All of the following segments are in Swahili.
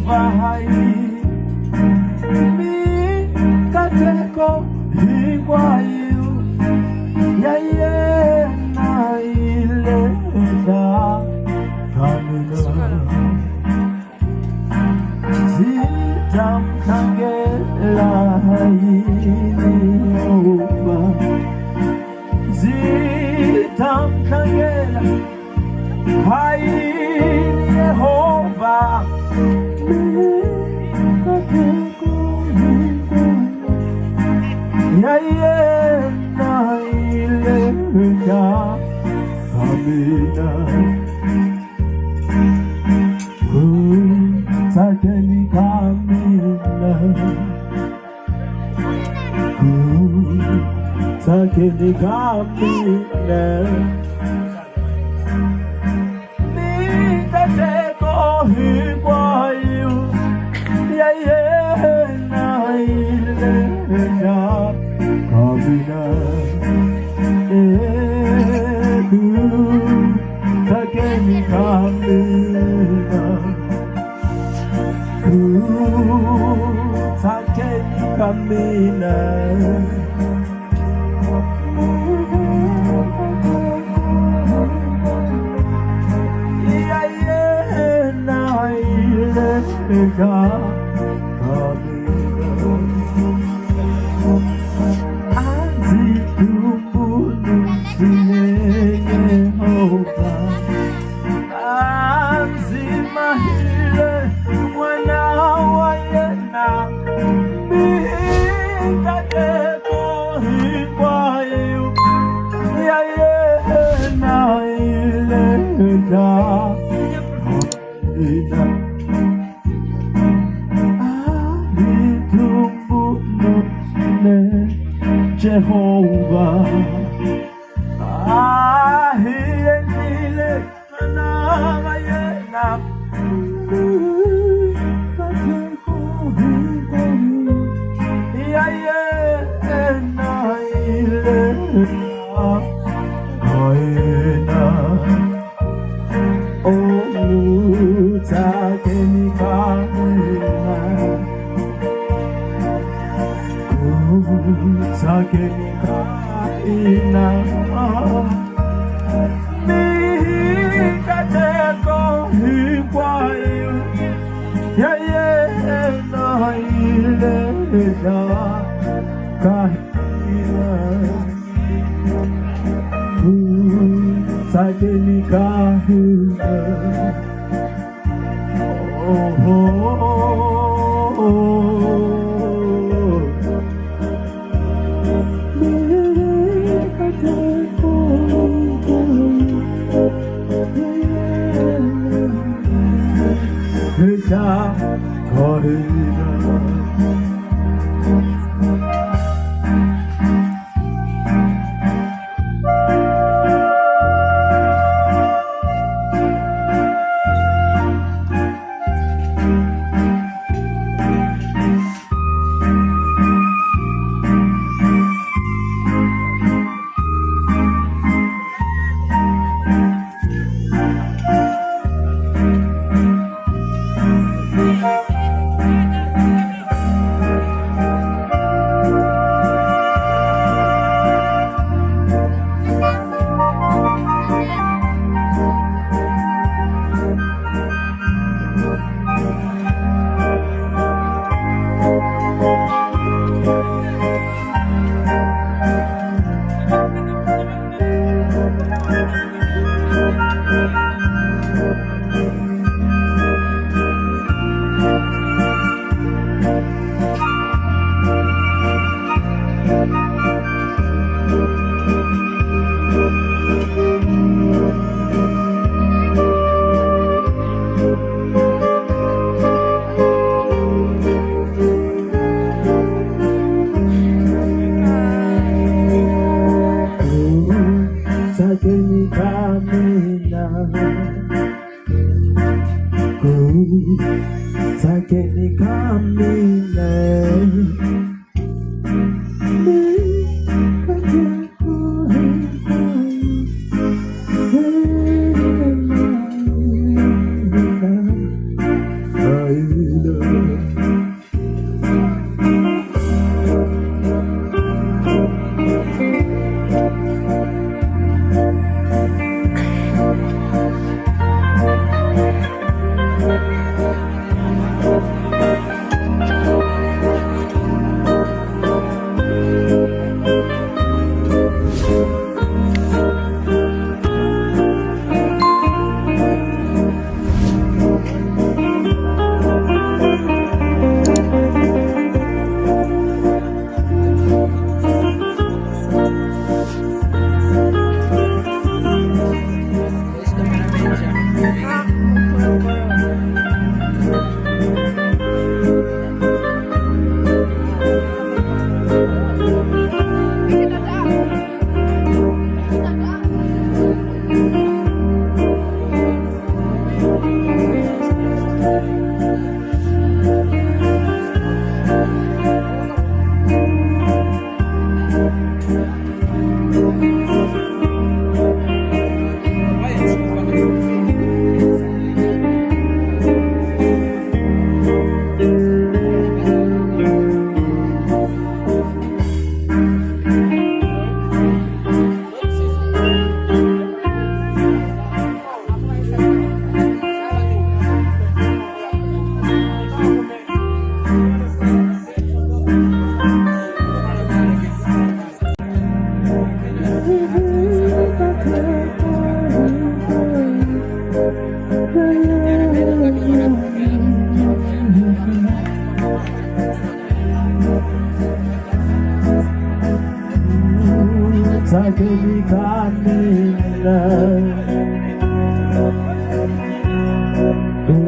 Jehova mi kateko higwayo yaye na ileta kamina zitamkangela Jehova zitamkangela Jehova yaye na ileta kamina takeni kamina takeni kamina nikateko higwayo yaye na ileta kamina takeni kamina takeni kamina yaye na ileta Jehova ahienile na mayena yaye na ile mayena o takeni kamina takeni kamina nikateko higwayo yaye na ileta kamina takeni kamina takeni kamina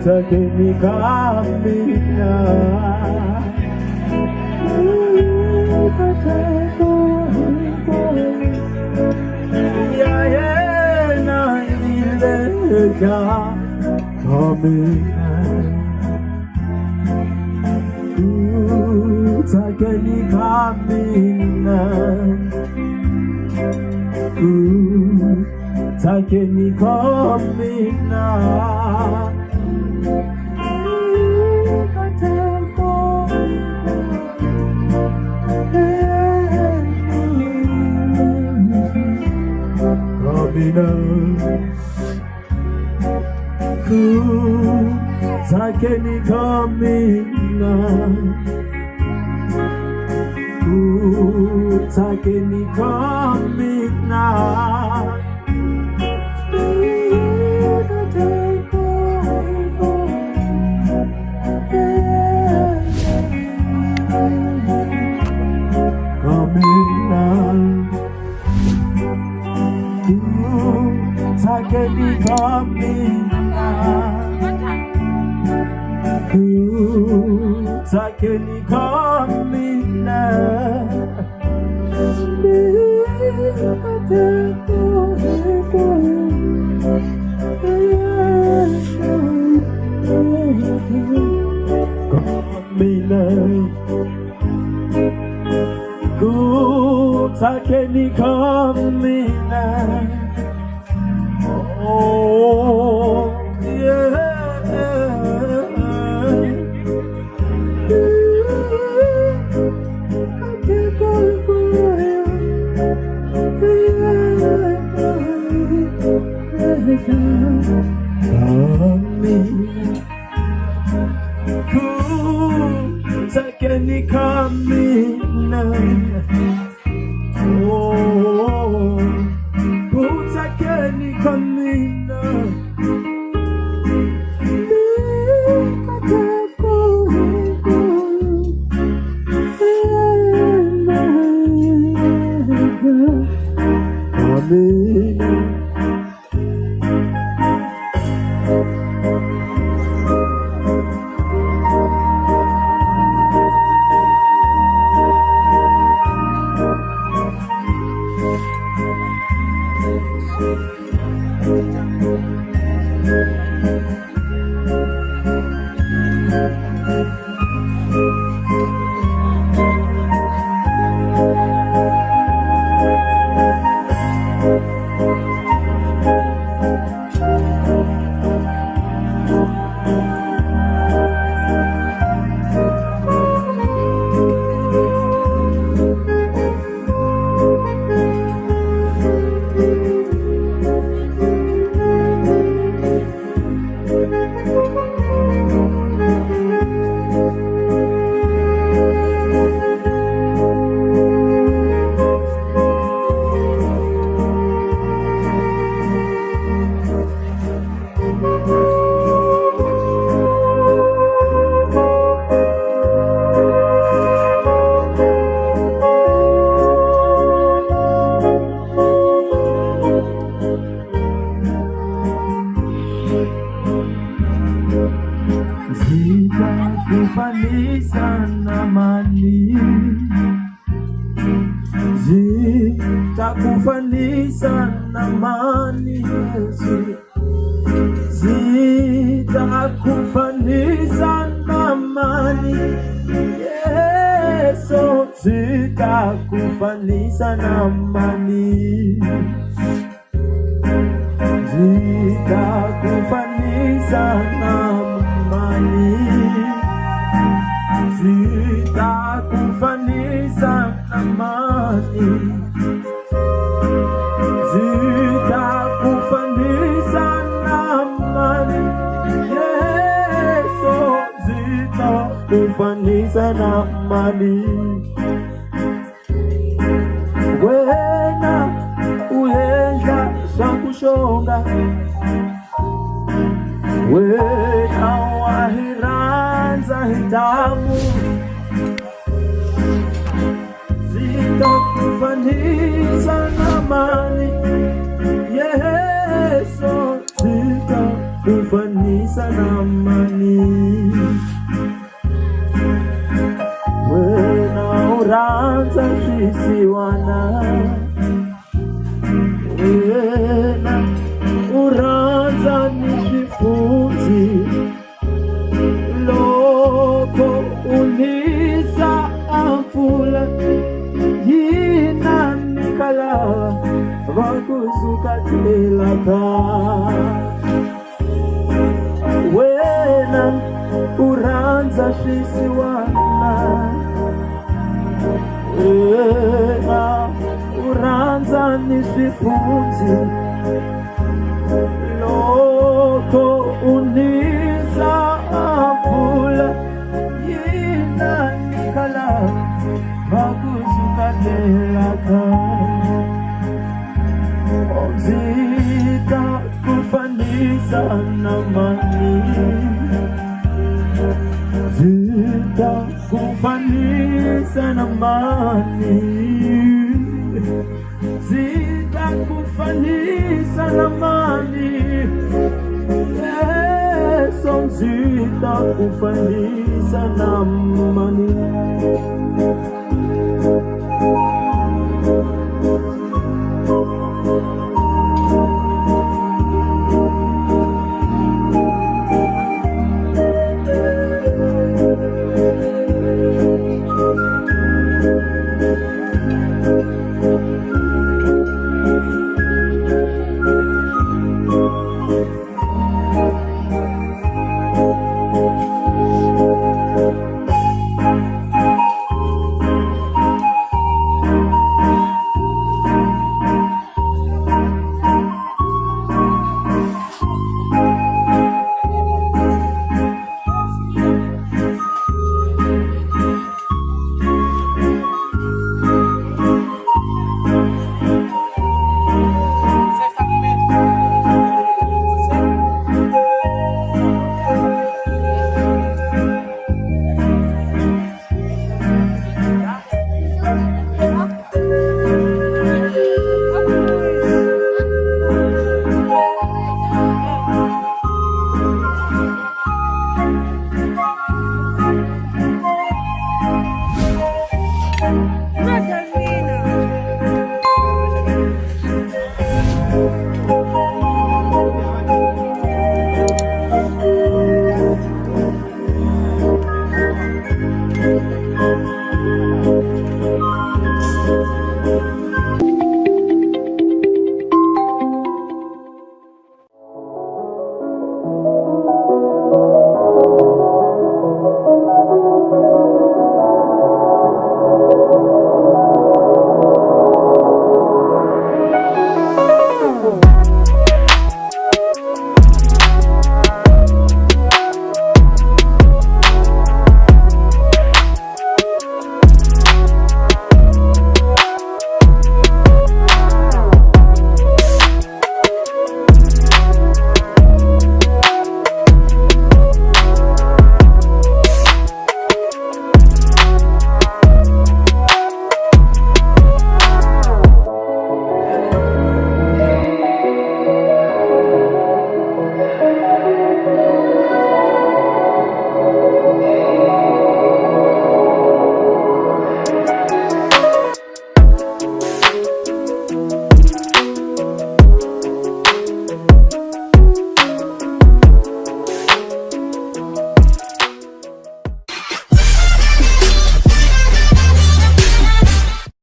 takeni kamina yayena ileja kamina takeni kamina takeni kamina takeni kamina takeni kamina takeni kamina takeni kamina takeni kamina. Oh, yeah. Takeni kamina. Oh, takeni kamina. Zitakufanisa na mali, zitakufanisa na mali, zitakufanisa na mali, Yesu, zitakufanisa na mali, zitakufanisa na mali, zitakufanisa na mali, zitakufanisa na mali, Yesu, zitakufanisa na mali. Wena uyenza shakushonga, wena wahiranza hitamu, zitakufanisa na mali, Yesu, zitakufanisa kufanisa na amani. Wena uranza shisiwana, wena uranza nishifunzi, loko unisa amfula yina nikala vakuzuka telaka. Wena uranza shisiwana, wena uranza nishifunzi, loko unisa amfula yina nikala vakuzuka telaka. Zita kufanisa na amani, zita kufanisa na amani, zita kufanisa na amani. Yesu zita kufanisa na amani.